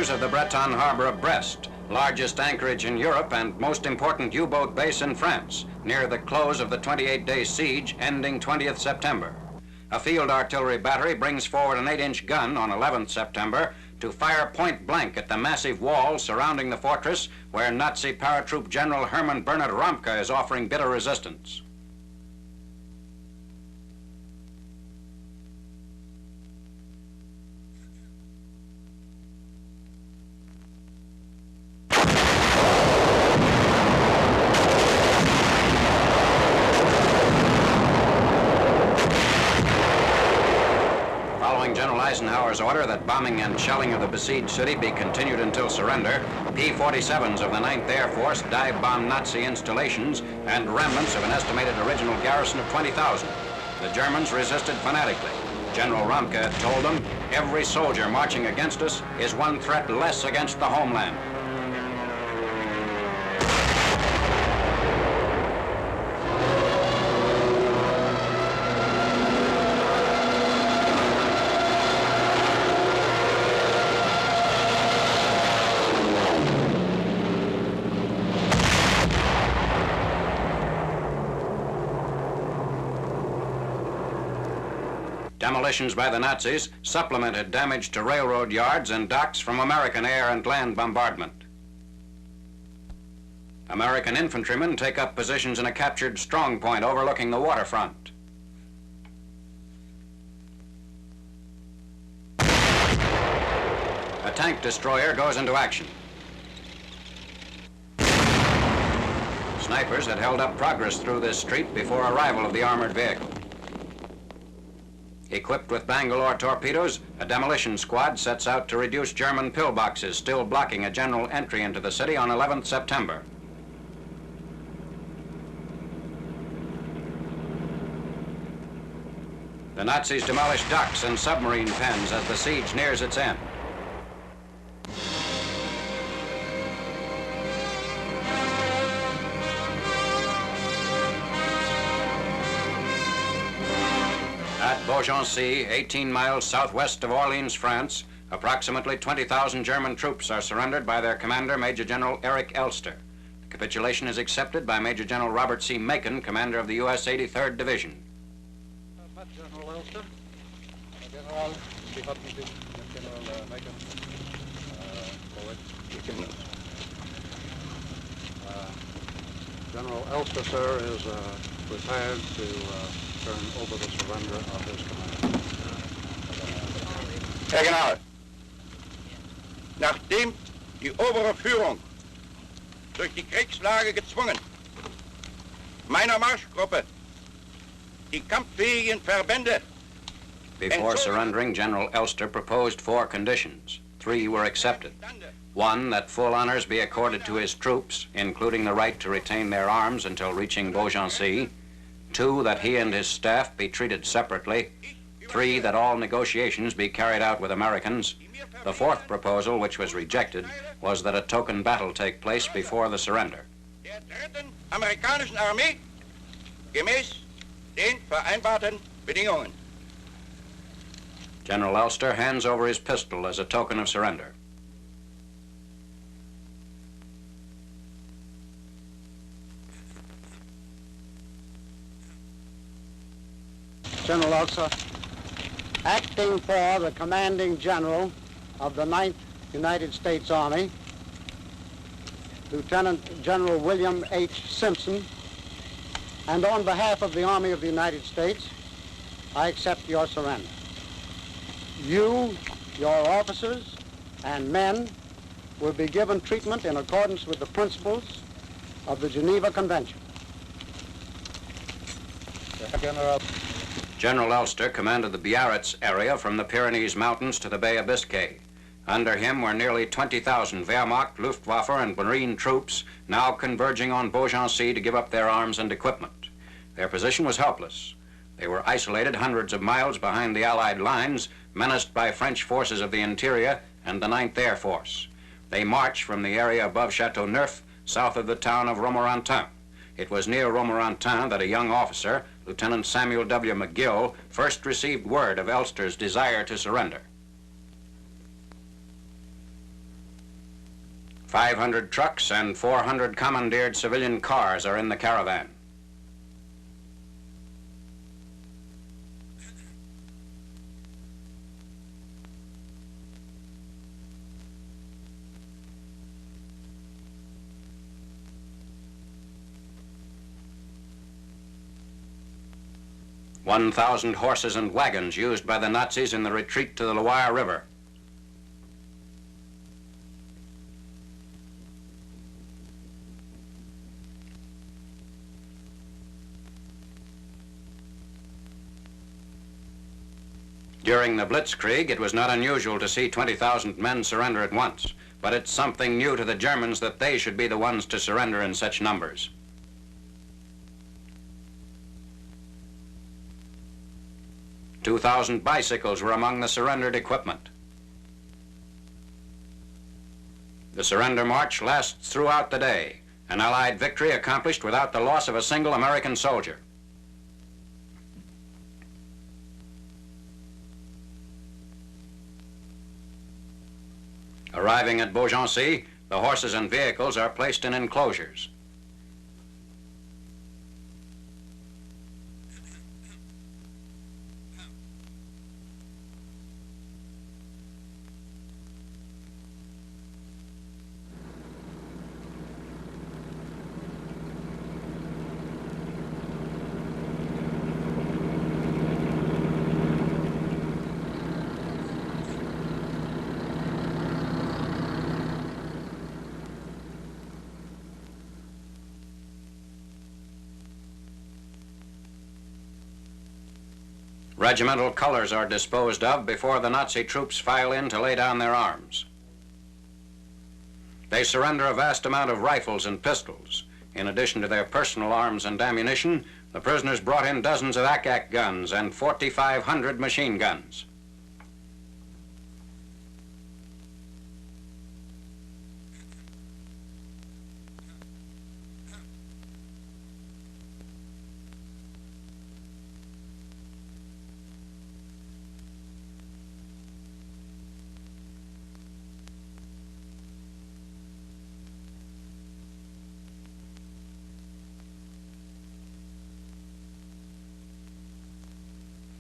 news of the Breton harbor of Brest, largest anchorage in Europe and most important U-boat base in France, near the close of the 28-day siege ending 20th September. A field artillery battery brings forward an 8-inch gun on 11th September to fire point blank at the massive wall surrounding the fortress where Nazi paratroop General Hermann Bernhard Ramke is offering bitter resistance. General Eisenhower's order that bombing and shelling of the besieged city be continued until surrender, P-47s of the 9th Air Force dive-bombed Nazi installations and remnants of an estimated original garrison of 20,000. The Germans resisted fanatically. General Ramke told them, "Every soldier marching against us is one threat less against the homeland." Demolitions by the Nazis supplemented damage to railroad yards and docks from American air and land bombardment. American infantrymen take up positions in a captured strong point overlooking the waterfront. A tank destroyer goes into action. Snipers had held up progress through this street before arrival of the armored vehicle. Equipped with Bangalore torpedoes, a demolition squad sets out to reduce German pillboxes still blocking a general entry into the city on 11th September. The Nazis demolish docks and submarine pens as the siege nears its end. At Beaugency, 18 miles southwest of Orleans, France, approximately 20,000 German troops are surrendered by their commander, Major General Eric Elster. The capitulation is accepted by Major General Robert C. Macon, commander of the U.S. 83rd Division. General Elster, General, General Macon, General Elster, sir, is prepared to turn over the surrender of his command. Herr General, nachdem die obere Führung durch die Kriegslage gezwungen meiner Marschgruppe die kampffähigen Verbände. Before surrendering, General Elster proposed 4 conditions. 3 were accepted. 1, that full honors be accorded to his troops, including the right to retain their arms until reaching Beaugency. 2, that he and his staff be treated separately. 3, that all negotiations be carried out with Americans. The 4th proposal, which was rejected, was that a token battle take place before the surrender. Der dritten amerikanischen Armee gemäß den vereinbarten Bedingungen. General Elster hands over his pistol as a token of surrender. General Elster, acting for the commanding general of the 9th United States Army, Lieutenant General William H. Simpson, and on behalf of the Army of the United States, I accept your surrender. You, your officers, and men will be given treatment in accordance with the principles of the Geneva Convention. General Elster commanded the Beaugency area from the Pyrenees Mountains to the Bay of Biscay. Under him were nearly 20,000 Wehrmacht, Luftwaffe, and Marine troops now converging on Beaugency to give up their arms and equipment. Their position was helpless. They were isolated hundreds of miles behind the Allied lines, menaced by French forces of the interior and the 9th Air Force. They marched from the area above Châteauneuf, south of the town of Romorantin. It was near Romorantin that a young officer, Lieutenant Samuel W. McGill, first received word of Elster's desire to surrender. 500 trucks and 400 commandeered civilian cars are in the caravan. "1,000 horses and wagons used by the Nazis in the retreat to the Loire River. During the Blitzkrieg, it was not unusual to see 20,000 men surrender at once, but it's something new to the Germans that they should be the ones to surrender in such numbers. "2,000 bicycles were among the surrendered equipment. The surrender march lasts throughout the day, an Allied victory accomplished without the loss of a single American soldier. Arriving at Beaugency, the horses and vehicles are placed in enclosures. Regimental colors are disposed of before the Nazi troops file in to lay down their arms. They surrender a vast amount of rifles and pistols. In addition to their personal arms and ammunition, the prisoners brought in dozens of ack-ack guns and 4,500 machine guns.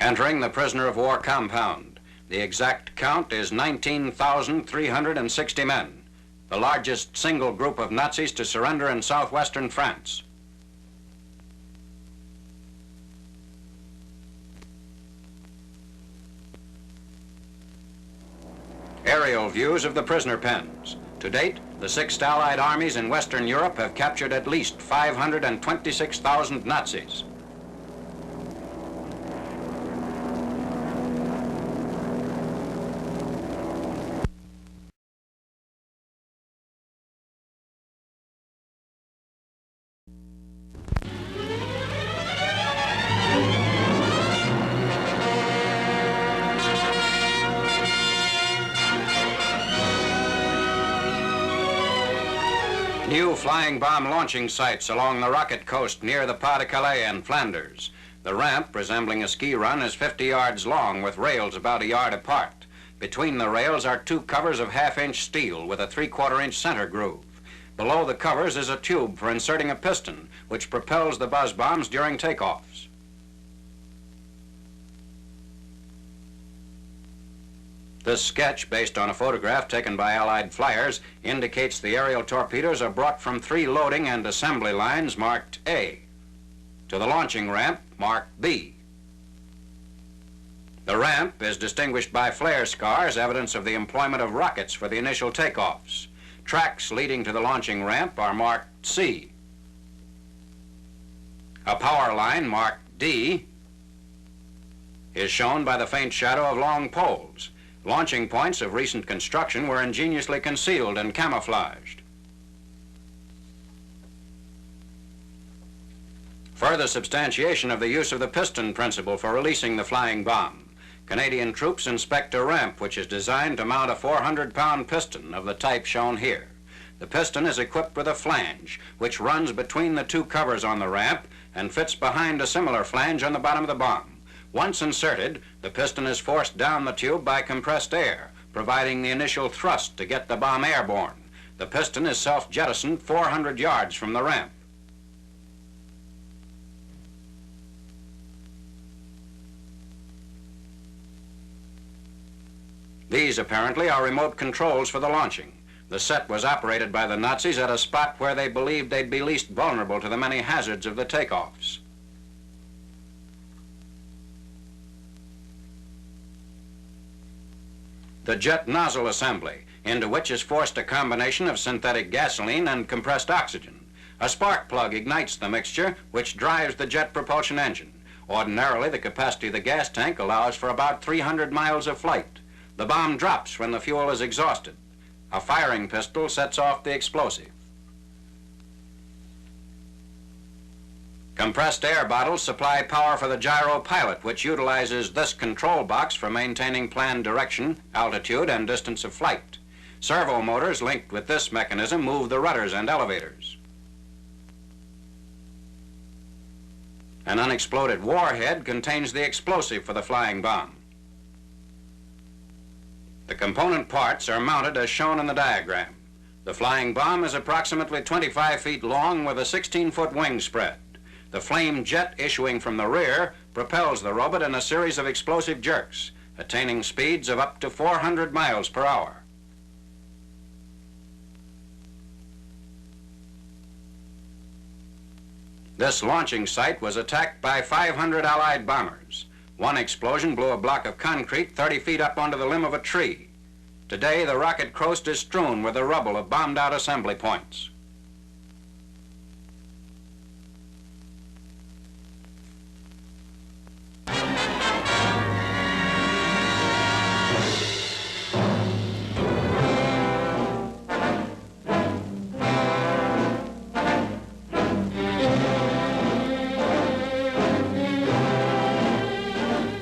Entering the prisoner of war compound. The exact count is 19,360 men, the largest single group of Nazis to surrender in southwestern France. Aerial views of the prisoner pens. To date, the 6th Allied armies in Western Europe have captured at least 526,000 Nazis. New flying bomb launching sites along the rocket coast near the Pas-de-Calais and Flanders. The ramp, resembling a ski run, is 50 yards long with rails about a yard apart. Between the rails are two covers of half-inch steel with a 3/4-inch center groove. Below the covers is a tube for inserting a piston, which propels the buzz bombs during takeoffs. This sketch, based on a photograph taken by Allied flyers, indicates the aerial torpedoes are brought from 3 loading and assembly lines marked A to the launching ramp marked B. The ramp is distinguished by flare scars, evidence of the employment of rockets for the initial takeoffs. Tracks leading to the launching ramp are marked C. A power line marked D is shown by the faint shadow of long poles. Launching points of recent construction were ingeniously concealed and camouflaged. Further substantiation of the use of the piston principle for releasing the flying bomb. Canadian troops inspect a ramp which is designed to mount a 400-pound piston of the type shown here. The piston is equipped with a flange, which runs between the two covers on the ramp and fits behind a similar flange on the bottom of the bomb. Once inserted, the piston is forced down the tube by compressed air, providing the initial thrust to get the bomb airborne. The piston is self-jettisoned 400 yards from the ramp. These apparently are remote controls for the launching. The set was operated by the Nazis at a spot where they believed they'd be least vulnerable to the many hazards of the takeoffs. The jet nozzle assembly, into which is forced a combination of synthetic gasoline and compressed oxygen. A spark plug ignites the mixture, which drives the jet propulsion engine. Ordinarily, the capacity of the gas tank allows for about 300 miles of flight. The bomb drops when the fuel is exhausted. A firing pistol sets off the explosive. Compressed air bottles supply power for the gyro pilot, which utilizes this control box for maintaining planned direction, altitude, and distance of flight. Servo motors linked with this mechanism move the rudders and elevators. An unexploded warhead contains the explosive for the flying bomb. The component parts are mounted as shown in the diagram. The flying bomb is approximately 25 feet long with a 16-foot wing spread. The flame jet issuing from the rear propels the robot in a series of explosive jerks, attaining speeds of up to 400 miles per hour. This launching site was attacked by 500 Allied bombers. One explosion blew a block of concrete 30 feet up onto the limb of a tree. Today, the rocket coast is strewn with the rubble of bombed-out assembly points.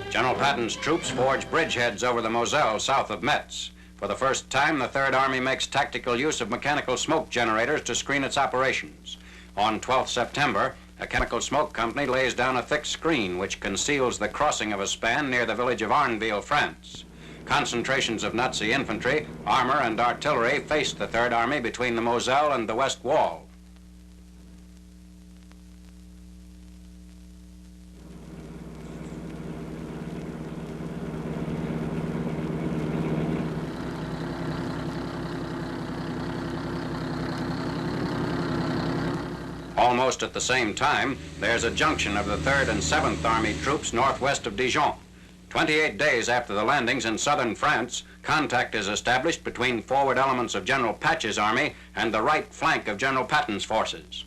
General Patton's troops forge bridgeheads over the Moselle south of Metz. For the first time, the Third Army makes tactical use of mechanical smoke generators to screen its operations. On 12th September, a chemical smoke company lays down a thick screen which conceals the crossing of a span near the village of Arneville, France. Concentrations of Nazi infantry, armor, and artillery faced the Third Army between the Moselle and the West Wall. Almost at the same time, there's a junction of the 3rd and 7th Army troops northwest of Dijon. 28 days after the landings in southern France, contact is established between forward elements of General Patch's army and the right flank of General Patton's forces.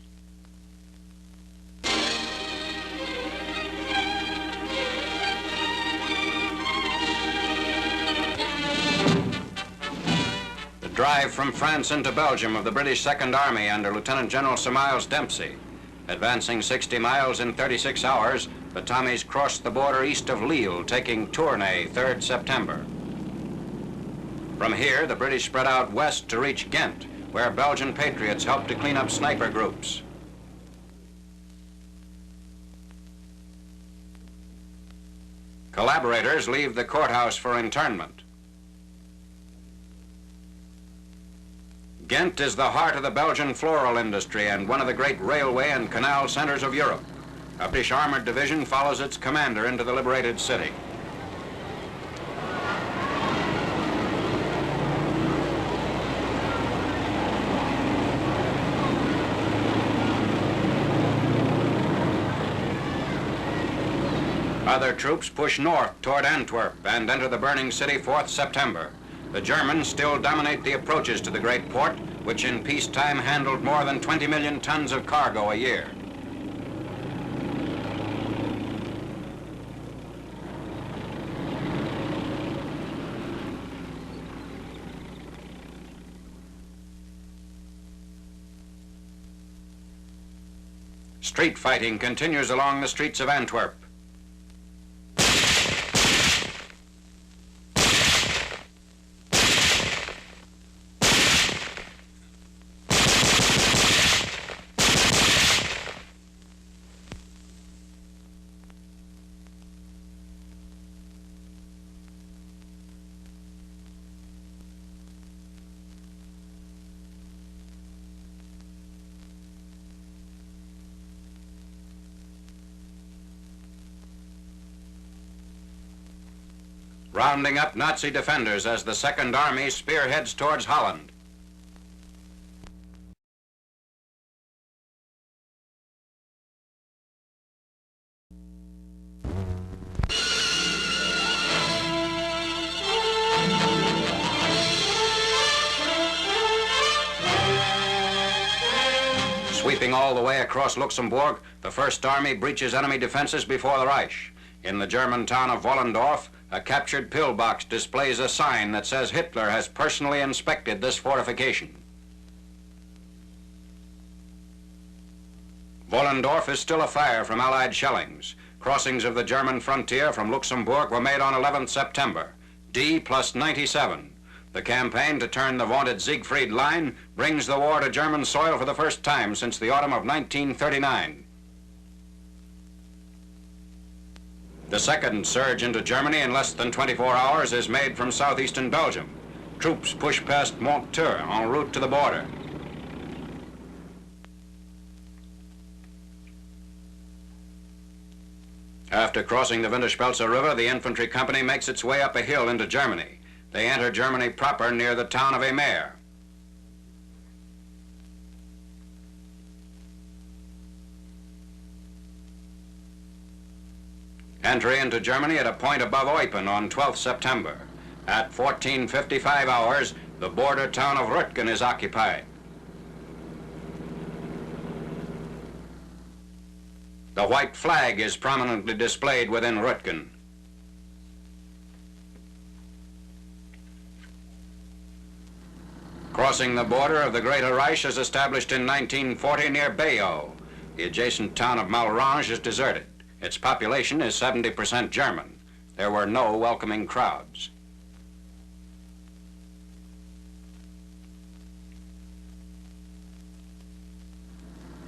Drive from France into Belgium of the British Second Army under Lieutenant General Sir Miles Dempsey. Advancing 60 miles in 36 hours, the Tommies crossed the border east of Lille, taking Tournai 3rd September. From here, the British spread out west to reach Ghent, where Belgian patriots helped to clean up sniper groups. Collaborators leave the courthouse for internment. Ghent is the heart of the Belgian floral industry and one of the great railway and canal centers of Europe. A British armored division follows its commander into the liberated city. Other troops push north toward Antwerp and enter the burning city 4th September. The Germans still dominate the approaches to the great port, which in peacetime handled more than 20 million tons of cargo a year. Street fighting continues along the streets of Antwerp. rounding up Nazi defenders as the Second Army spearheads towards Holland. Sweeping all the way across Luxembourg, the First Army breaches enemy defenses before the Reich. In the German town of Wollendorf, a captured pillbox displays a sign that says Hitler has personally inspected this fortification. Wollendorf is still afire from Allied shellings. Crossings of the German frontier from Luxembourg were made on 11th September. D plus 97. The campaign to turn the vaunted Siegfried Line brings the war to German soil for the first time since the autumn of 1939. The second surge into Germany in less than 24 hours is made from southeastern Belgium. Troops push past Montreux en route to the border. After crossing the Winterspelze River, the infantry company makes its way up a hill into Germany. They enter Germany proper near the town of Emer. Entry into Germany at a point above Eupen on 12th September. At 14:55 hours, the border town of Rütgen is occupied. The white flag is prominently displayed within Rütgen. Crossing the border of the Greater Reich is established in 1940 near Bayeux. The adjacent town of Malrange is deserted. Its population is 70% German. There were no welcoming crowds.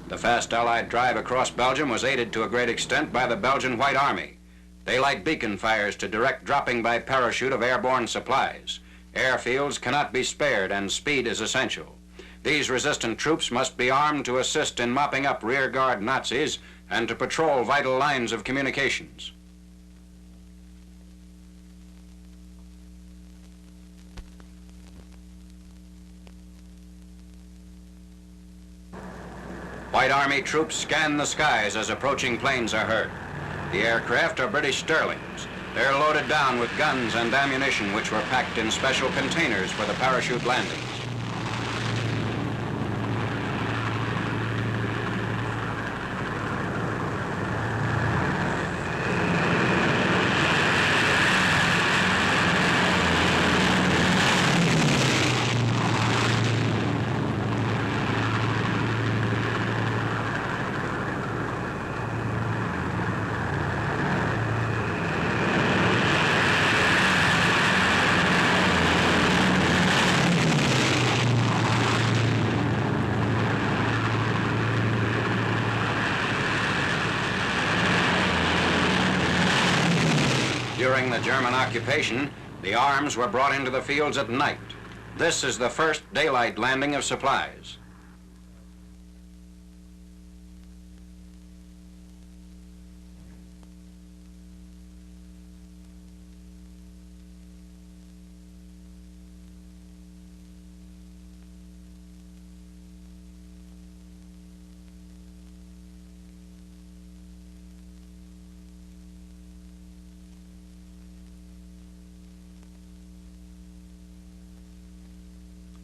The fast Allied drive across Belgium was aided to a great extent by the Belgian White Army. They light beacon fires to direct dropping by parachute of airborne supplies. Airfields cannot be spared and speed is essential. These resistant troops must be armed to assist in mopping up rearguard Nazis and to patrol vital lines of communications. White Army troops scan the skies as approaching planes are heard. The aircraft are British Sterlings. They're loaded down with guns and ammunition which were packed in special containers for the parachute landings. During the German occupation, the arms were brought into the fields at night. This is the first daylight landing of supplies.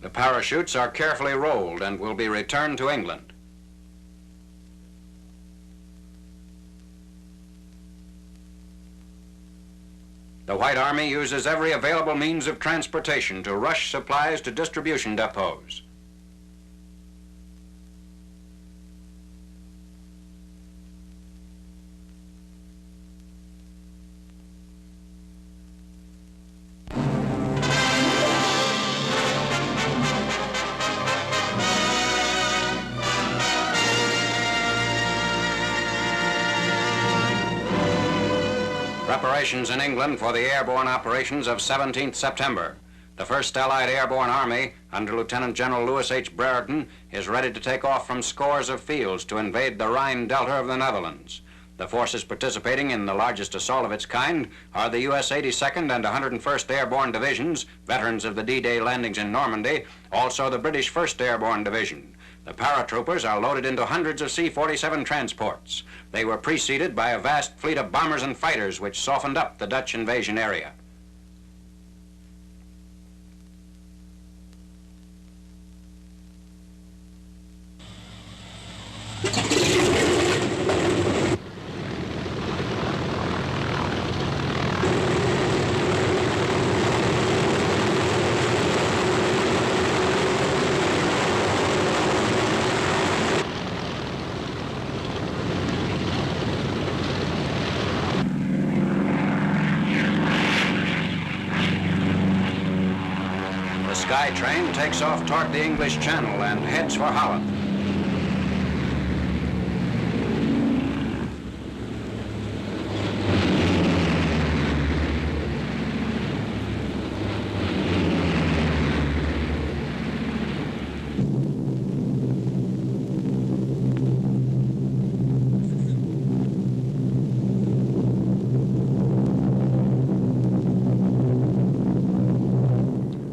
The parachutes are carefully rolled and will be returned to England. The White Army uses every available means of transportation to rush supplies to distribution depots. Preparations in England for the airborne operations of 17th September. The 1st Allied Airborne Army, under Lieutenant General Louis H. Brereton, is ready to take off from scores of fields to invade the Rhine Delta of the Netherlands. The forces participating in the largest assault of its kind are the U.S. 82nd and 101st Airborne Divisions, veterans of the D-Day landings in Normandy, also the British 1st Airborne Division. The paratroopers are loaded into hundreds of C-47 transports. They were preceded by a vast fleet of bombers and fighters which softened up the Dutch invasion area. The Sky train takes off toward the English Channel and heads for Holland.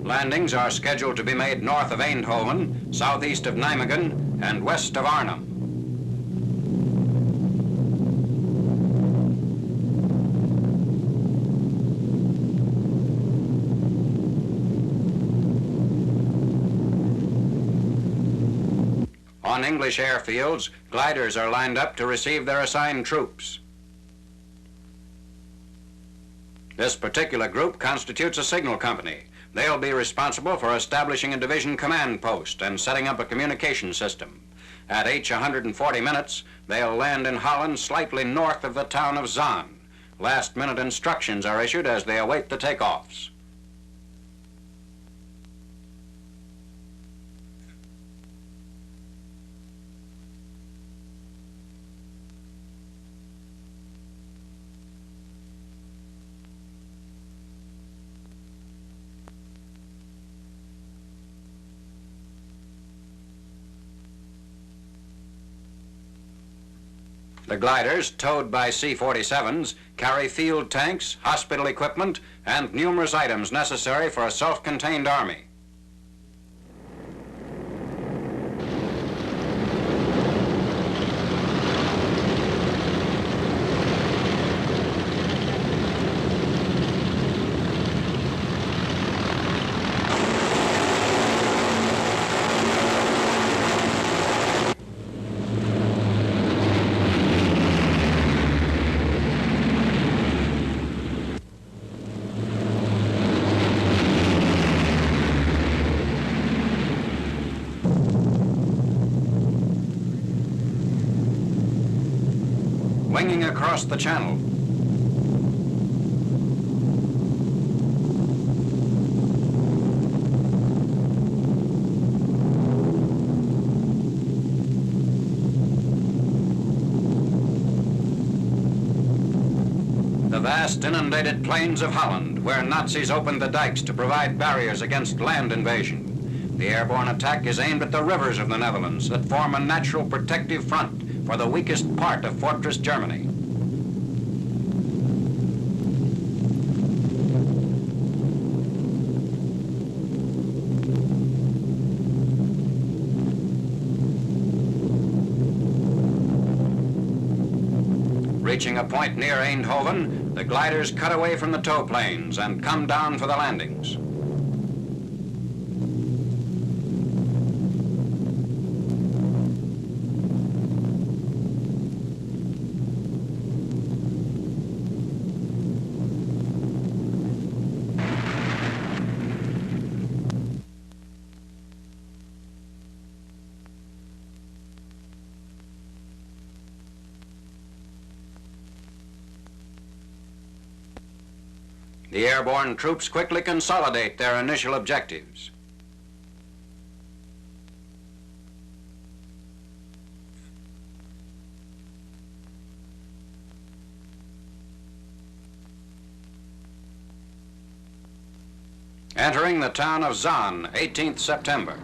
Landings are scheduled to be made north of Eindhoven, southeast of Nijmegen, and west of Arnhem. On English airfields, gliders are lined up to receive their assigned troops. This particular group constitutes a signal company. They'll be responsible for establishing a division command post and setting up a communication system. At H 140 minutes, they'll land in Holland slightly north of the town of Zaan. Last-minute instructions are issued as they await the takeoffs. The gliders, towed by C-47s, carry field tanks, hospital equipment, and numerous items necessary for a self-contained army. Winging across the channel. The vast inundated plains of Holland, where Nazis opened the dikes to provide barriers against land invasion. The airborne attack is aimed at the rivers of the Netherlands that form a natural protective front for the weakest part of Fortress Germany. Reaching a point near Eindhoven, the gliders cut away from the tow planes and come down for the landings. The airborne troops quickly consolidate their initial objectives. Entering the town of Zaan, 18th September.